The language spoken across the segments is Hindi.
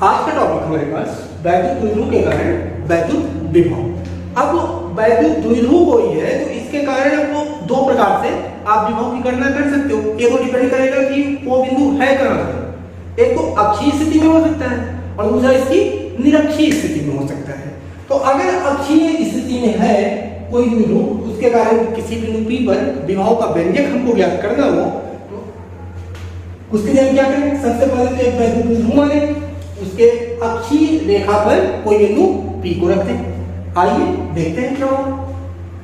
आज का टॉपिक हमारे पास वैद्युत द्विध्रुव के कारण वैद्युत विभव। अब वैद्युत द्विध्रुव कोई है तो इसके कारण आपको दो प्रकार से आप विभव की गणना कर सकते हो। एक तो डिपेंड करेगा कि वो बिंदु है कहां पर, एक तो अक्षीय स्थिति में हो सकता है और दूसरा इसकी निरक्षीय स्थिति में हो सकता है। तो अगर अक्षीय स्थिति में है कोई द्विध्रुव, उसके कारण किसी बिंदु P पर विभव का व्यंजक हमको ज्ञात करना हो तो उसके लिए हम क्या करें, सबसे पहले तो एक वैद्युत द्विध्रुव माने, उसके अक्षीय रेखा पर कोई बिंदु P को रखते हैं। आइए देखते हैं क्या होगा।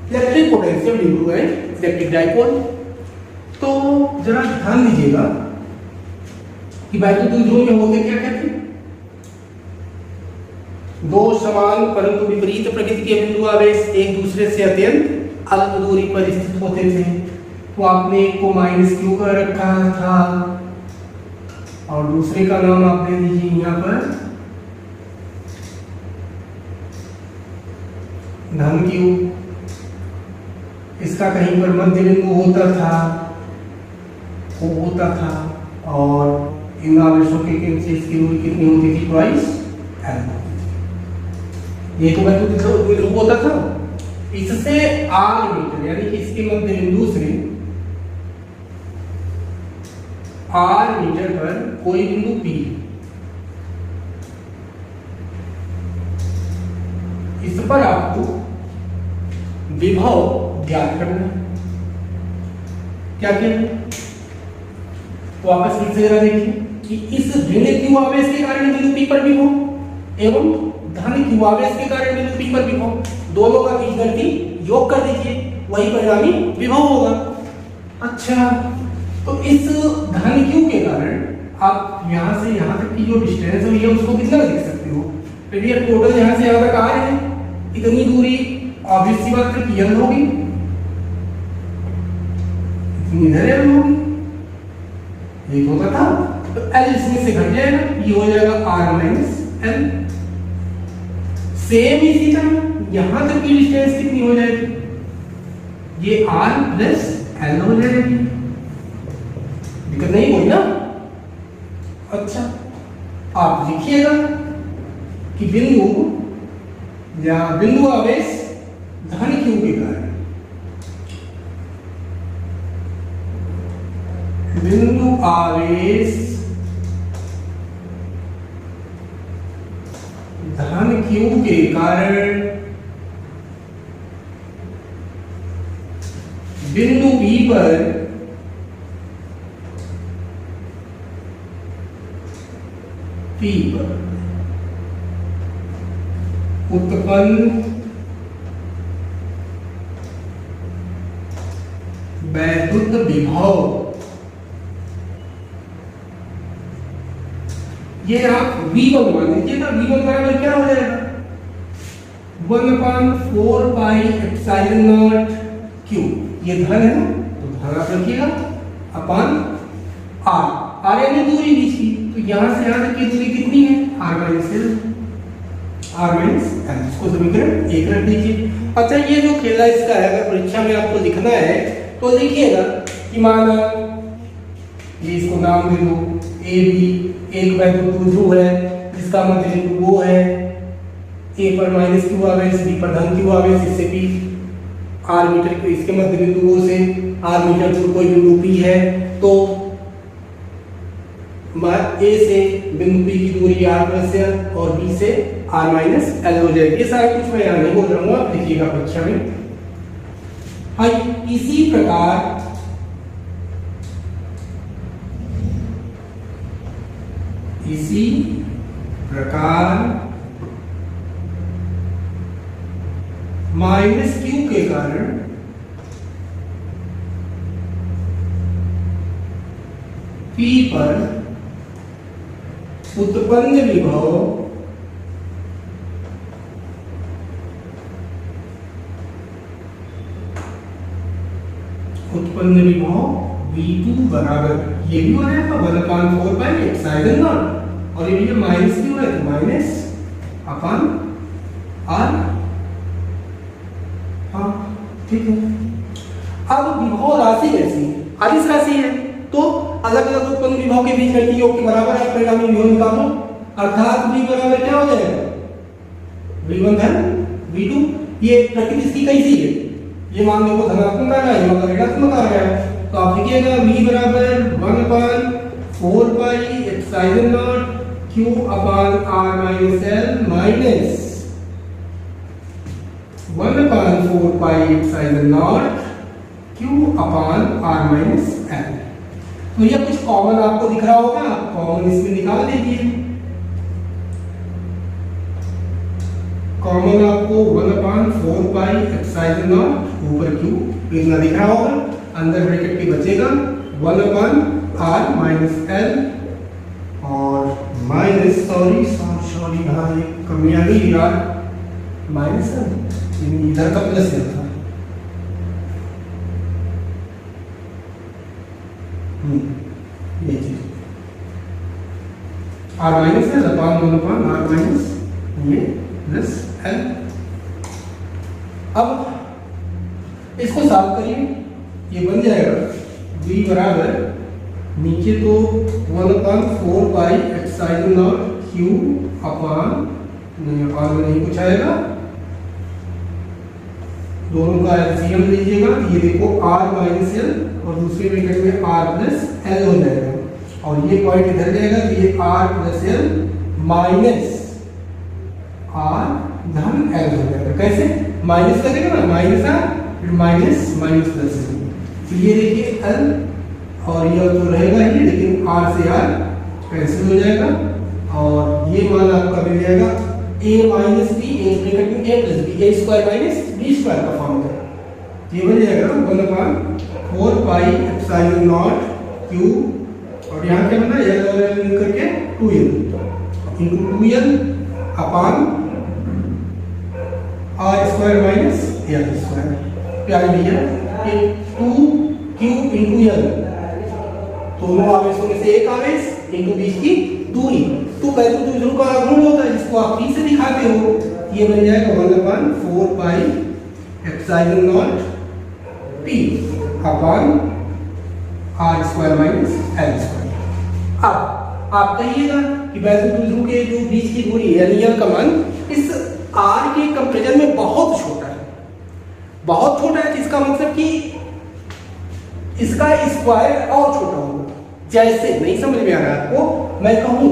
इलेक्ट्रिक पोटेंशियल द्विध्रुव है इलेक्ट्रिक डाइपोल। तो जरा ध्यान दीजिएगा कि वैद्युत द्विध्रुव में होते क्या कहते हैं, दो समान परंतु विपरीत प्रकृति के बिंदु आवेश एक दूसरे से अत्यंत अल्प दूरी पर स्थित होते थे। तो आपने एक को -q का रखा था और दूसरे का नाम आप दे दीजिए यहाँ पर धन q। इसका कहीं पर मध्य बिंदु होता था और इन आवेशों के केंद्र से इसकी दूरी कितनी होती थी, ट्वाइस l। ये तो वैद्युत द्विध्रुव होता था। इससे r मीटर यानी कि इसके मध्य बिंदु से r मीटर पर कोई बिंदु P, इस पर आपको विभव ज्ञात करना है। क्या किया, वापस फिर से जरा देखिए कि इस ऋण q आवेश के कारण बिंदु P पर विभव एवं धन q आवेश के कारण बिंदु P पर विभव, दोनों का बीजगणितीय योग कर दीजिए, वही परिणामी विभव होगा। अच्छा, तो इस धन q के कारण आप यहां से यहां तक की जो डिस्टेंस हुई है उसको कितना लिख सकते हो, ये टोटल यहां से यहां तक आ रहे हैं, इतनी दूरी ऑब्वियस सी बात है कि l होगी, इतनी इधर l होगी, एक होता था तो l इसमें से घट जाएगा, ये हो जाएगा r माइनस l। सेम इसी तरह यहां तक की डिस्टेंस कितनी हो जाएगी, ये r प्लस l हो जाएगी, दिक्कत नहीं होगी ना। अच्छा, आप लिखिएगा कि बिंदु आवेश धन q के कारण, बिंदु आवेश धन q के कारण बिंदु P पर उत्पन्न वैद्युत विभव, ये आप V1 मान लीजिए ना, V1 बराबर क्या हो जाएगा, 1/4 पाई एप्सिलॉन नॉट q। ये धन है ना, तो धन आप रखिएगा अपॉन r यानी दूरी बीच की, तो यहां से यहां तक की दूरी कितनी है, r माइनस l, इसको समीकरण 1 रख दीजिए। अच्छा, ये जो खेला इसका है, अगर परीक्षा में आपको लिखना है तो लिखिएगा कि माना ये इसको नाम दे दो ए बी, एक वैद्युत द्विध्रुव है जिसका मध्य बिंदु वो है, ए पर -q आवेश, बी पर धन q आवेश, इससे p r मीटर के इसके मध्य बिंदु वो से r मीटर दूर कोई बिंदु P है, तो A से बिंदु P की दूरी r प्लस l और B से r माइनस l हो जाएगी। ये सारा कुछ मैं यहाँ नहीं बोल रहा हूँ, आप लिखिएगा परीक्षा में। हाँ, इसी प्रकार -q के कारण P पर उत्पन्न विभव V2 बराबर, ये भी हो जाएगा 1/4 पाई एप्सिलॉन नॉट और ये भी -q है तो माइनस अपॉन r। हाँ ठीक है। अब विभव राशि ऐसी अदिश राशि है तो अलग अलग उत्पन्न विभव के बीच गणितीय योग के बराबर आप परिणामी विभव निकालो। अर्थात V बराबर क्या हो जाएगा, V1 धन V2। ये प्रकृति इसकी कैसी है, ये मान देखो धनात्मक आ रहा है, ये मान ऋणात्मक आ रहा है, तो आप लिखिएगा V बराबर 1/4 pi epsilon not Q upon R minus L minus 1/4 pi epsilon not Q upon R minus L। तो ये कुछ कॉमन आपको दिख रहा होगा, आप कॉमन इसमें निकाल दीजिए। कॉमन आपको 1/4 पाई एप्सिलॉन नॉट ऊपर Q इतना दिख रहा होगा, अंदर ब्रैकेट के बचेगा 1/R माइनस L और माइनस सॉरी हाँ ये कमी आ गई यार, माइनस इधर का प्लस था, ये चीज R माइनस है अपान 1/R माइनस ये प्लस L। अब इसको सॉल्व करिए, ये बन जाएगा V बराबर नीचे तो 1/4 pi epsilon not Q upon R में नहीं कुछ आएगा, दोनों का एलसीएम लीजिएगा, ये देखो R माइनस L और दूसरे ब्रैकेट में R प्लस L हो जाएगा, और ये पॉइंट इधर जाएगा तो ये R plus L minus R धन L हो जाएगा। कैसे माइनस करेगा ना, माइनस R फिर माइनस माइनस प्लस L, तो ये देखिए L और ये तो रहेगा ही, लेकिन R से R कैंसिल हो जाएगा और ये मान आपका मिल जाएगा a minus B, A bracket में a plus B, A square minus B square का फॉर्म है, ये बन जाएगा 1/4 पाई एप्सिलॉन नॉट Q और यहाँ क्या बना L और L मिल करके 2L इंटू 2L अपान R square minus L square. प्यारे भैया ये 2Q इंटू L, दोनों आवेशों में से एक आवेश इंटू बीच की दूरी, तो वैसे तो ध्रुव का गुण होता है जिसको आप P से दिखाते हो, ये बन जाएगा 1/4 pi epsilon not P upon R square minus L square. अब आप कहिएगा कि वैसे तो ध्रुव के जो बीच की दूरी यानी L का मान इस R के कंपैरिजन में बहुत छोटा है, बहुत छोटा है, इसका मतलब कि इसका स्क्वायर और छोटा होगा। जैसे नहीं समझ में आ रहा है आपको, मैं कहूं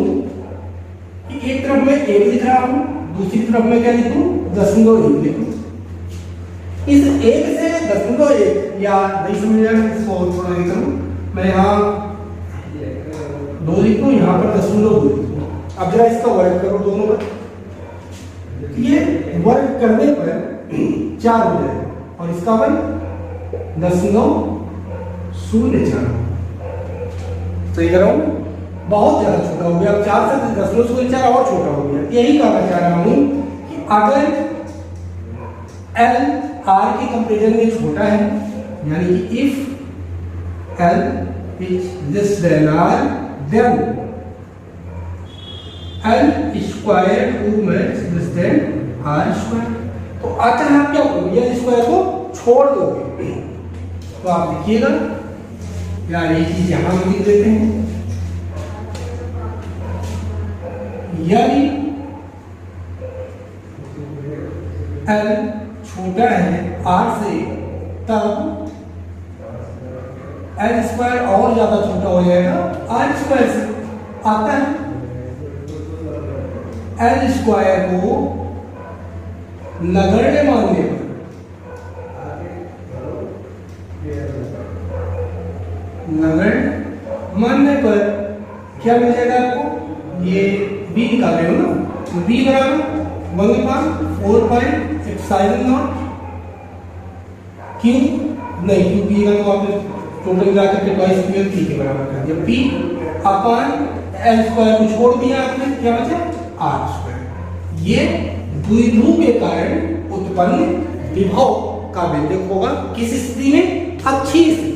कि एक तरफ मैं 1 लिख रहा हूं, दूसरी तरफ मैं क्या लिखूं 0.1 लिखूं, इस 1 से 0.1 या नहीं समझ में आ रहा है, इसको थोड़ा लिख करूं, मैं यहाँ 2 लिखूं, यहाँ पर 0.2 लिखूं। अब जरा इसका वर्ग करो दोनों का, ये वर्ग करने पर 4 हो जाएगा और इसका वर्ग 0.04 सही कर रहा हूं, बहुत ज्यादा छोटा हो गया, अब 4 से 0.04 और छोटा हो गया। यही कहना चाह रहा हूं कि अगर L R के कंपैरिजन में छोटा है, यानी कि if L is less than R then L square too much less than R square, तो अतः आप क्या करोगे, L स्क्वायर को छोड़ दोगे, तो आप लिखिएगा यार ये चीज यहां हम लिख देते हैं, यदि L छोटा है R से तब L स्क्वायर और ज्यादा छोटा हो जाएगा R स्क्वायर से, आता है L स्क्वायर को नगण्य मानने पर क्या मिल जाएगा आपको, ये b निकाल रहे हो ना, तो b बराबर 1/4 पाई एप्सिलॉन नॉट q, नहीं q p का तो आपने टोटल मिला करके पाई स्क्वायर p के बराबर कर दिया, p अपान l स्क्वायर को छोड़ दिया आपने, क्या बचा r स्क्वायर। ये द्विध्रुव के कारण उत्पन्न विभव का व्यंजक होगा किस स्थिति में, अच्छी स्थिति में।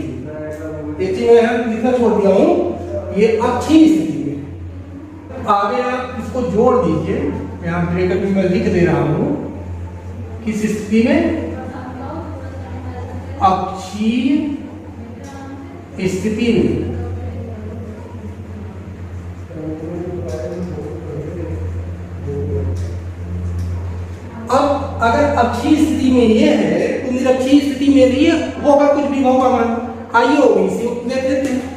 एक चीज मैं यहाँ लिखना छोड़ दिया हूँ, ये अच्छी स्थिति में। आगे आप इसको जोड़ दीजिए, यहाँ ब्रैकेट में मैं लिख दे रहा हूँ किस स्थिति में, अक्षीय स्थिति में। अगर अक्षीय स्थिति में ये है तो निरक्षीय स्थिति में भी होगा कुछ विभव का मान। आइए ओबीसी देख लेते हैं।